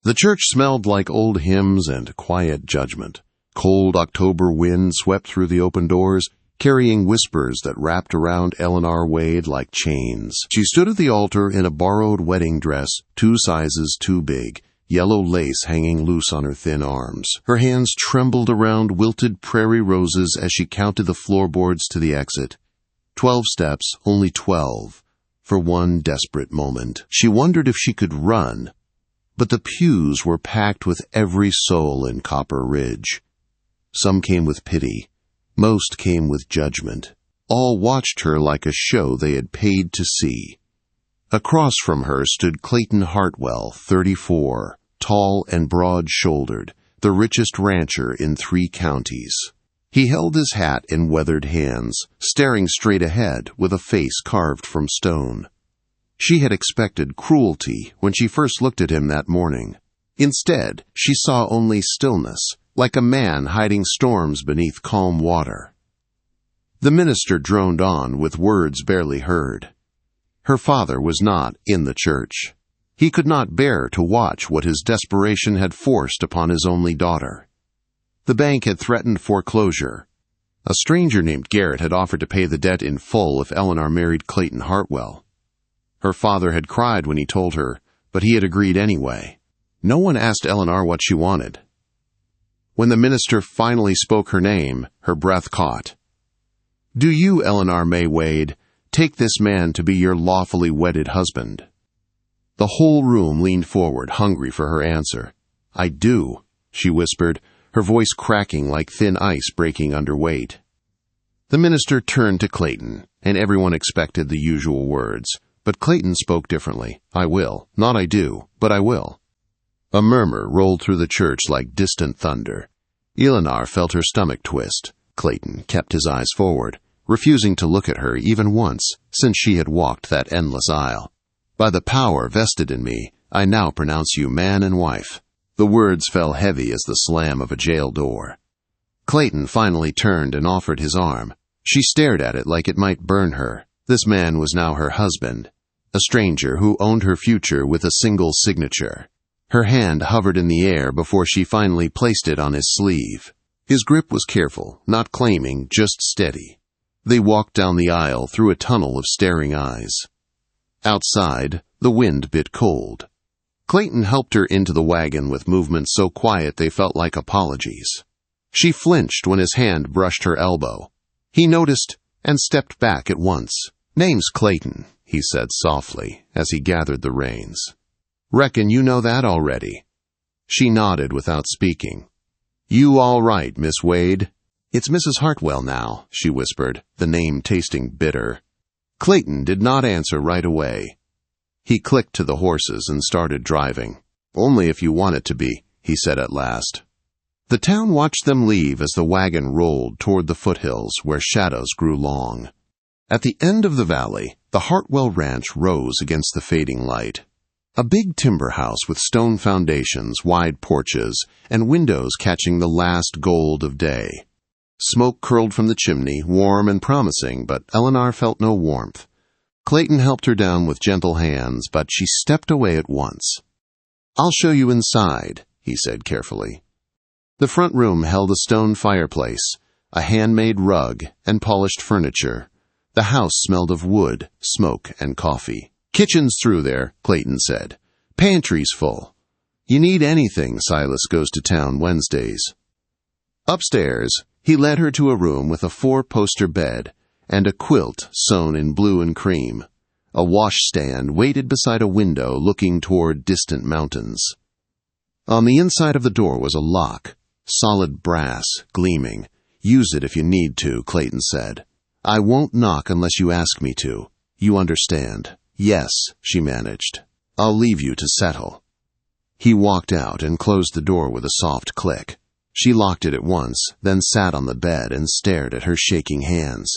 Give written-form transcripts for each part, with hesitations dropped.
The church smelled like old hymns and quiet judgment. Cold October wind swept through the open doors, carrying whispers that wrapped around Eleanor Wade like chains. She stood at the altar in a borrowed wedding dress, 2 sizes too big, yellow lace hanging loose on her thin arms. Her hands trembled around wilted prairie roses as she counted the floorboards to the exit. 12 steps, only 12, for one desperate moment. She wondered if she could run, but the pews were packed with every soul in Copper Ridge. Some came with pity. Most came with judgment. All watched her like a show they had paid to see. Across from her stood Clayton Hartwell, 34, tall and broad-shouldered, the richest rancher in 3 counties. He held his hat in weathered hands, staring straight ahead with a face carved from stone. She had expected cruelty when she first looked at him that morning. Instead, she saw only stillness, like a man hiding storms beneath calm water. The minister droned on with words barely heard. Her father was not in the church. He could not bear to watch what his desperation had forced upon his only daughter. The bank had threatened foreclosure. A stranger named Garrett had offered to pay the debt in full if Eleanor married Clayton Hartwell. Her father had cried when he told her, but he had agreed anyway. No one asked Eleanor what she wanted. When the minister finally spoke her name, her breath caught. "Do you, Eleanor May Wade, take this man to be your lawfully wedded husband?" The whole room leaned forward, hungry for her answer. "I do," she whispered, her voice cracking like thin ice breaking under weight. The minister turned to Clayton, and everyone expected the usual words. But Clayton spoke differently. "I will. Not I do, but I will." A murmur rolled through the church like distant thunder. Eleanor felt her stomach twist. Clayton kept his eyes forward, refusing to look at her even once since she had walked that endless aisle. "By the power vested in me, I now pronounce you man and wife." The words fell heavy as the slam of a jail door. Clayton finally turned and offered his arm. She stared at it like it might burn her. This man was now her husband, a stranger who owned her future with a single signature. Her hand hovered in the air before she finally placed it on his sleeve. His grip was careful, not claiming, just steady. They walked down the aisle through a tunnel of staring eyes. Outside, the wind bit cold. Clayton helped her into the wagon with movements so quiet they felt like apologies. She flinched when his hand brushed her elbow. He noticed and stepped back at once. "Name's Clayton," he said softly as he gathered the reins. "Reckon you know that already." She nodded without speaking. "You all right, Miss Wade?" "It's Mrs. Hartwell now," she whispered, the name tasting bitter. Clayton did not answer right away. He clicked to the horses and started driving. "Only if you want it to be," he said at last. The town watched them leave as the wagon rolled toward the foothills where shadows grew long. At the end of the valley, the Hartwell Ranch rose against the fading light. A big timber house with stone foundations, wide porches, and windows catching the last gold of day. Smoke curled from the chimney, warm and promising, but Eleanor felt no warmth. Clayton helped her down with gentle hands, but she stepped away at once. "I'll show you inside," he said carefully. The front room held a stone fireplace, a handmade rug, and polished furniture. The house smelled of wood, smoke, and coffee. "Kitchen's through there," Clayton said. "Pantry's full. You need anything, Silas goes to town Wednesdays." Upstairs, he led her to a room with a 4-poster bed and a quilt sewn in blue and cream. A washstand waited beside a window looking toward distant mountains. On the inside of the door was a lock, solid brass, gleaming. "Use it if you need to," Clayton said. "I won't knock unless you ask me to. You understand?" "Yes," she managed. "I'll leave you to settle." He walked out and closed the door with a soft click. She locked it at once, then sat on the bed and stared at her shaking hands.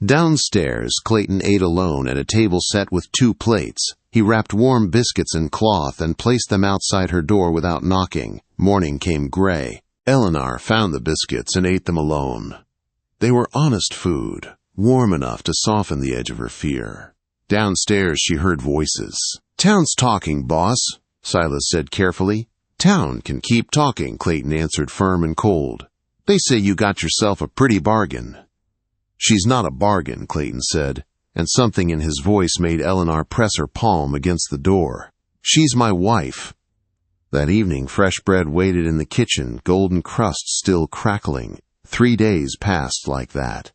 Downstairs, Clayton ate alone at a table set with 2 plates. He wrapped warm biscuits in cloth and placed them outside her door without knocking. Morning came gray. Eleanor found the biscuits and ate them alone. They were honest food, warm enough to soften the edge of her fear. Downstairs she heard voices. "Town's talking, boss." Silas said carefully. Town can keep talking, Clayton answered firm and cold. They say you got yourself a pretty bargain. She's not a bargain, Clayton said, and something in his voice made Eleanor press her palm against the door. She's my wife. That evening, fresh bread waited in the kitchen, golden crust still crackling. 3 days passed like that.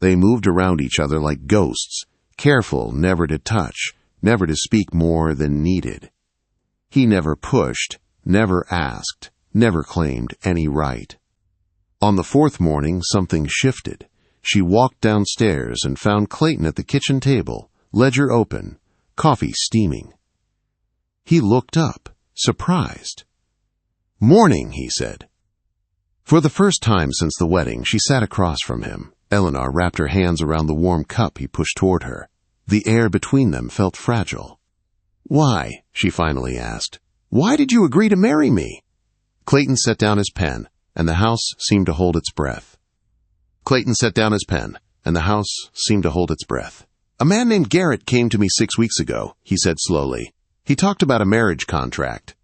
They moved around each other like ghosts, careful never to touch, never to speak more than needed. He never pushed, never asked, never claimed any right. On the 4th morning, something shifted. She walked downstairs and found Clayton at the kitchen table, ledger open, coffee steaming. He looked up, surprised. "Morning," he said. For the first time since the wedding, she sat across from him. Eleanor wrapped her hands around the warm cup he pushed toward her. The air between them felt fragile. "Why?" she finally asked. "Why did you agree to marry me?" Clayton set down his pen, and the house seemed to hold its breath. Clayton set down his pen, and the house seemed to hold its breath. "A man named Garrett came to me 6 weeks ago," he said slowly. "He talked about a marriage contract.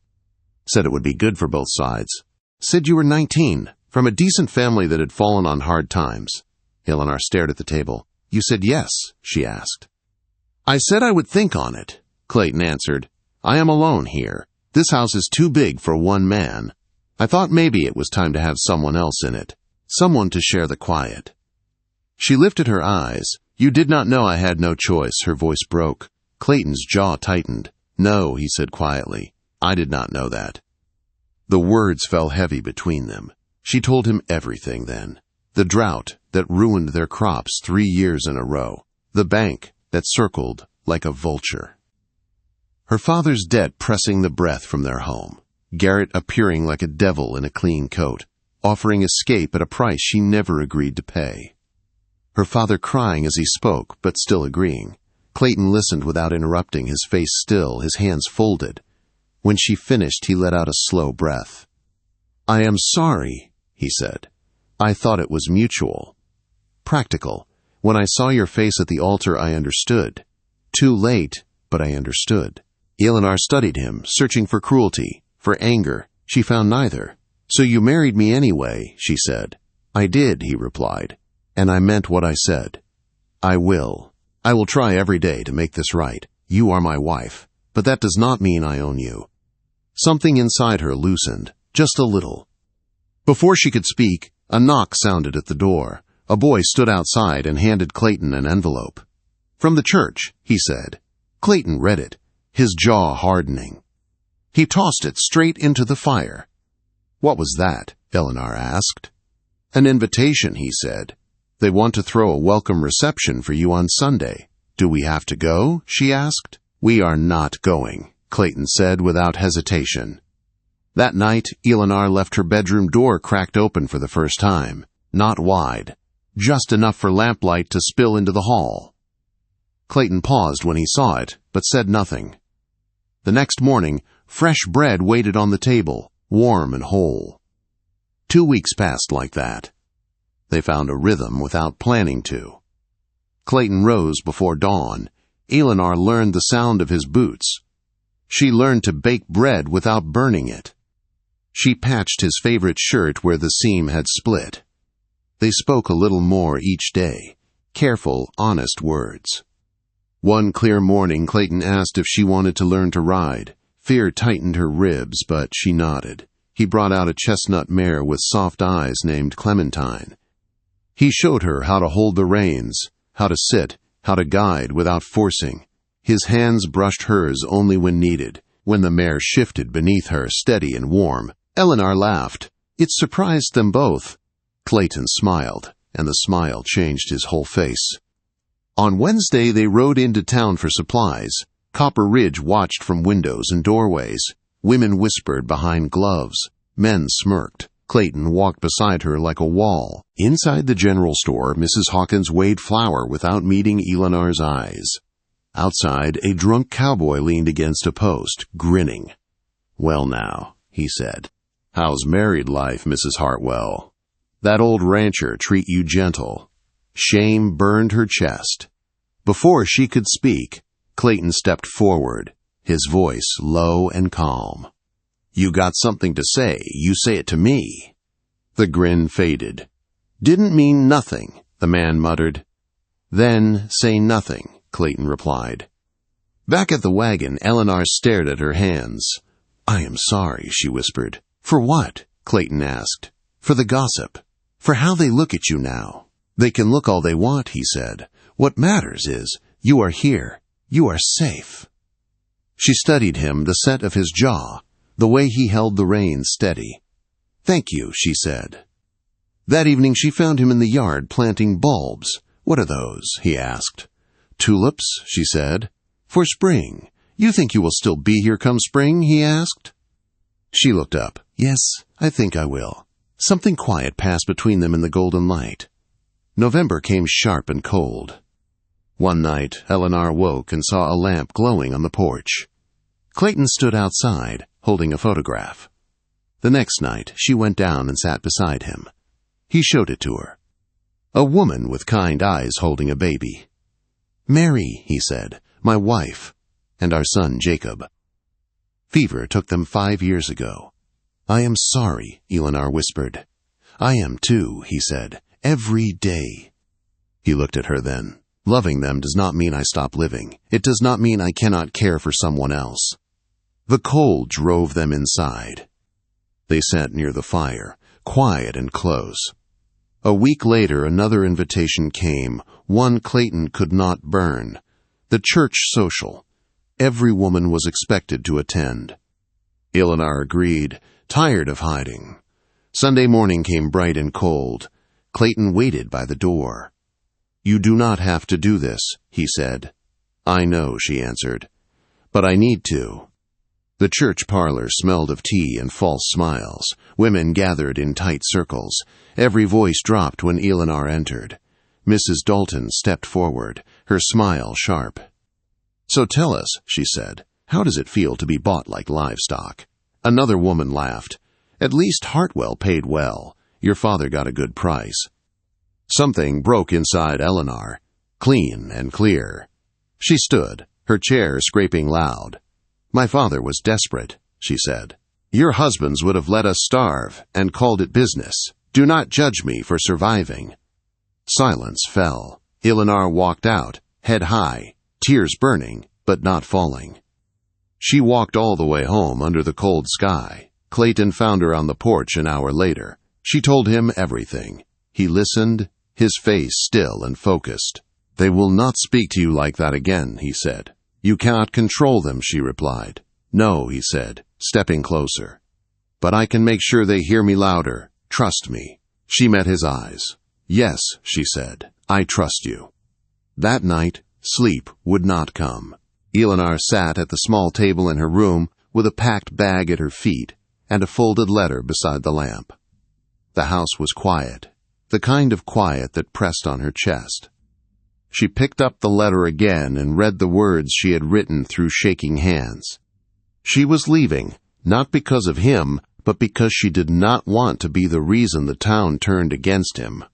Said it would be good for both sides. Said you were 19, from a decent family that had fallen on hard times." Eleanor stared at the table. "You said yes?" she asked. "I said I would think on it," Clayton answered. "I am alone here. This house is too big for one man. I thought maybe it was time to have someone else in it, someone to share the quiet." She lifted her eyes. "You did not know I had no choice," her voice broke. Clayton's jaw tightened. "No," he said quietly. "I did not know that." The words fell heavy between them. She told him everything then. The drought that ruined their crops 3 years in a row. The bank that circled like a vulture. Her father's debt pressing the breath from their home. Garrett appearing like a devil in a clean coat, offering escape at a price she never agreed to pay. Her father crying as he spoke, but still agreeing. Clayton listened without interrupting, his face still, his hands folded. When she finished, he let out a slow breath. "I am sorry," he said. "I thought it was mutual. Practical. When I saw your face at the altar, I understood. Too late, but I understood." Eleanor studied him, searching for cruelty, for anger. She found neither. "So you married me anyway," she said. "I did," he replied. "And I meant what I said. I will. I will try every day to make this right. You are my wife, but that does not mean I own you." Something inside her loosened, just a little. Before she could speak, a knock sounded at the door. A boy stood outside and handed Clayton an envelope. "From the church," he said. Clayton read it, his jaw hardening. He tossed it straight into the fire. "What was that?" Eleanor asked. "An invitation," he said. "They want to throw a welcome reception for you on Sunday. Do we have to go?" she asked. "We are not going," Clayton said without hesitation. That night, Eleanor left her bedroom door cracked open for the first time. Not wide, just enough for lamplight to spill into the hall. Clayton paused when he saw it, but said nothing. The next morning, fresh bread waited on the table, warm and whole. 2 weeks passed like that. They found a rhythm without planning to. Clayton rose before dawn. Eleanor learned the sound of his boots. She learned to bake bread without burning it. She patched his favorite shirt where the seam had split. They spoke a little more each day, careful, honest words. One clear morning, Clayton asked if she wanted to learn to ride. Fear tightened her ribs, but she nodded. He brought out a chestnut mare with soft eyes named Clementine. He showed her how to hold the reins, how to sit, how to guide without forcing. His hands brushed hers only when needed, when the mare shifted beneath her, steady and warm. Eleanor laughed. It surprised them both. Clayton smiled, and the smile changed his whole face. On Wednesday, they rode into town for supplies. Copper Ridge watched from windows and doorways. Women whispered behind gloves. Men smirked. Clayton walked beside her like a wall. Inside the general store, Mrs. Hawkins weighed flour without meeting Eleanor's eyes. Outside, a drunk cowboy leaned against a post, grinning. "Well now," he said. "How's married life, Mrs. Hartwell? That old rancher treat you gentle?" Shame burned her chest. Before she could speak, Clayton stepped forward. his voice low and calm. "You got something to say, you say it to me." The grin faded. "Didn't mean nothing," the man muttered. "Then say nothing," Clayton replied. Back at the wagon, Eleanor stared at her hands. "I am sorry," she whispered. "For what?" Clayton asked. "For the gossip. For how they look at you now." "They can look all they want," he said. "What matters is, you are here. You are safe." She studied him, the set of his jaw, the way he held the reins steady. "Thank you," she said. That evening she found him in the yard planting bulbs. "What are those?" he asked. "Tulips," she said. "For spring. You think you will still be here come spring?" he asked. She looked up. "Yes, I think I will." Something quiet passed between them in the golden light. November came sharp and cold. One night, Eleanor woke and saw a lamp glowing on the porch. Clayton stood outside, holding a photograph. The next night, she went down and sat beside him. He showed it to her. A woman with kind eyes holding a baby. "Mary," he said, "my wife, and our son Jacob. Fever took them 5 years ago." "I am sorry," Eleanor whispered. "I am too," he said, "every day." He looked at her then. "Loving them does not mean I stop living. It does not mean I cannot care for someone else." The cold drove them inside. They sat near the fire, quiet and close. A week later, another invitation came, one Clayton could not burn. The church social. Every woman was expected to attend. Eleanor agreed, tired of hiding. Sunday morning came bright and cold. Clayton waited by the door. "You do not have to do this," he said. "I know," she answered. "But I need to." The church parlor smelled of tea and false smiles. Women gathered in tight circles. Every voice dropped when Eleanor entered. Mrs. Dalton stepped forward, her smile sharp. "So tell us," she said, "how does it feel to be bought like livestock?" Another woman laughed. "At least Hartwell paid well. Your father got a good price." Something broke inside Eleanor, clean and clear. She stood, her chair scraping loud. "My father was desperate," she said. "Your husbands would have let us starve and called it business. Do not judge me for surviving." Silence fell. Eleanor walked out, head high, tears burning, but not falling. She walked all the way home under the cold sky. Clayton found her on the porch an hour later. She told him everything. He listened, his face still and focused. "They will not speak to you like that again," he said. "You cannot control them," she replied. "No," he said, stepping closer. "But I can make sure they hear me louder. Trust me." She met his eyes. "Yes," she said, "I trust you." That night, sleep would not come. Eleanor sat at the small table in her room with a packed bag at her feet and a folded letter beside the lamp. The house was quiet, the kind of quiet that pressed on her chest. She picked up the letter again and read the words she had written through shaking hands. She was leaving, not because of him, but because she did not want to be the reason the town turned against him.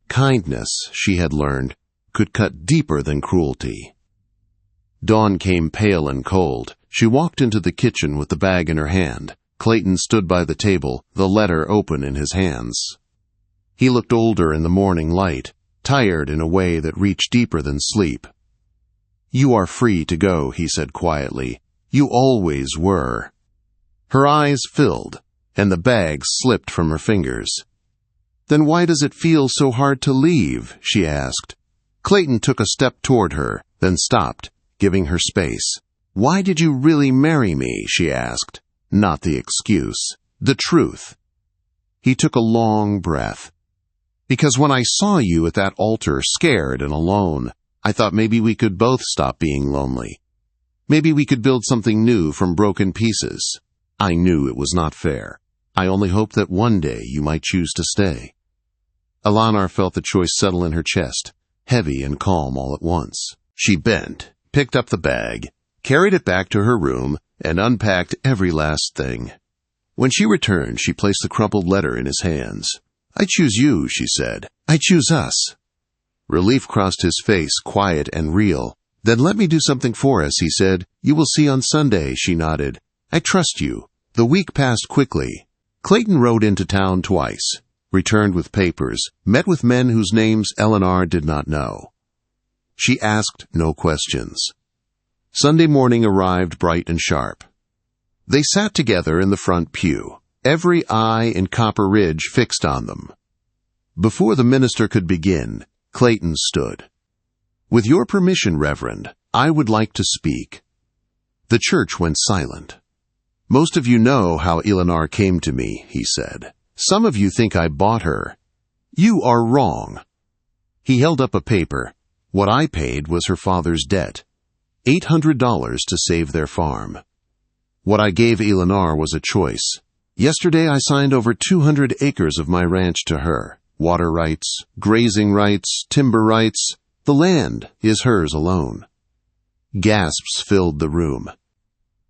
Kindness, she had learned, could cut deeper than cruelty. Dawn came pale and cold. She walked into the kitchen with the bag in her hand. Clayton stood by the table, the letter open in his hands. He looked older in the morning light, tired in a way that reached deeper than sleep. "You are free to go," he said quietly. "You always were." Her eyes filled, and the bag slipped from her fingers. "Then why does it feel so hard to leave?" she asked. Clayton took a step toward her, then stopped, giving her space. "Why did you really marry me?" she asked. Not the excuse, the truth. He took a long breath. "Because when I saw you at that altar, scared and alone, I thought maybe we could both stop being lonely. Maybe we could build something new from broken pieces. I knew it was not fair. I only hoped that one day you might choose to stay." Eleanor felt the choice settle in her chest, heavy and calm all at once. She bent, picked up the bag, carried it back to her room, and unpacked every last thing. When she returned, she placed the crumpled letter in his hands. "I choose you," she said. "I choose us." Relief crossed his face, quiet and real. "Then let me do something for us," he said. "You will see on Sunday," she nodded. "I trust you." The week passed quickly. Clayton rode into town twice, returned with papers, met with men whose names Eleanor did not know. She asked no questions. Sunday morning arrived bright and sharp. They sat together in the front pew, every eye in Copper Ridge fixed on them. Before the minister could begin, Clayton stood. "With your permission, Reverend, I would like to speak." The church went silent. "Most of you know how Eleanor came to me," he said. "Some of you think I bought her. You are wrong." He held up a paper. "What I paid was her father's debt. $800 to save their farm. What I gave Eleanor was a choice. Yesterday I signed over 200 acres of my ranch to her. Water rights, grazing rights, timber rights. The land is hers alone." Gasps filled the room.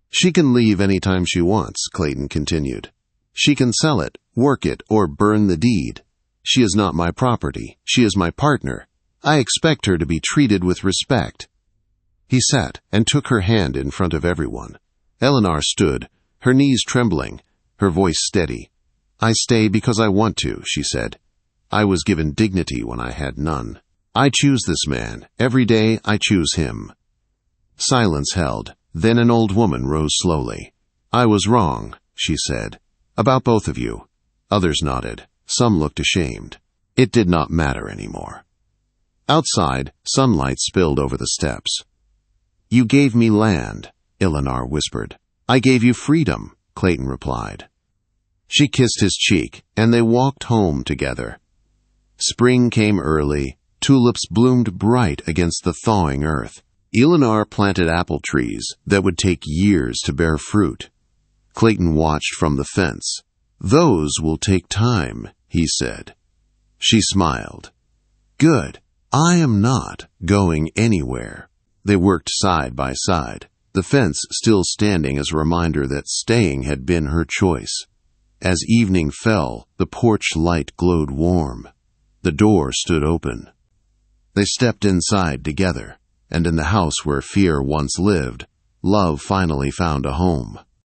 "She can leave any time she wants," Clayton continued. "She can sell it, work it, or burn the deed. She is not my property. She is my partner. I expect her to be treated with respect." He sat and took her hand in front of everyone. Eleanor stood, her knees trembling, her voice steady. "I stay because I want to," she said. "I was given dignity when I had none. I choose this man. Every day I choose him." Silence held. Then an old woman rose slowly. "I was wrong," she said. "About both of you." Others nodded. Some looked ashamed. It did not matter anymore. Outside, sunlight spilled over the steps. "You gave me land," Eleanor whispered. "I gave you freedom," Clayton replied. She kissed his cheek, and they walked home together. Spring came early. Tulips bloomed bright against the thawing earth. Eleanor planted apple trees that would take years to bear fruit. Clayton watched from the fence. "Those will take time," he said. She smiled. "Good. I am not going anywhere." They worked side by side, the fence still standing as a reminder that staying had been her choice. As evening fell, the porch light glowed warm. The door stood open. They stepped inside together, and in the house where fear once lived, love finally found a home.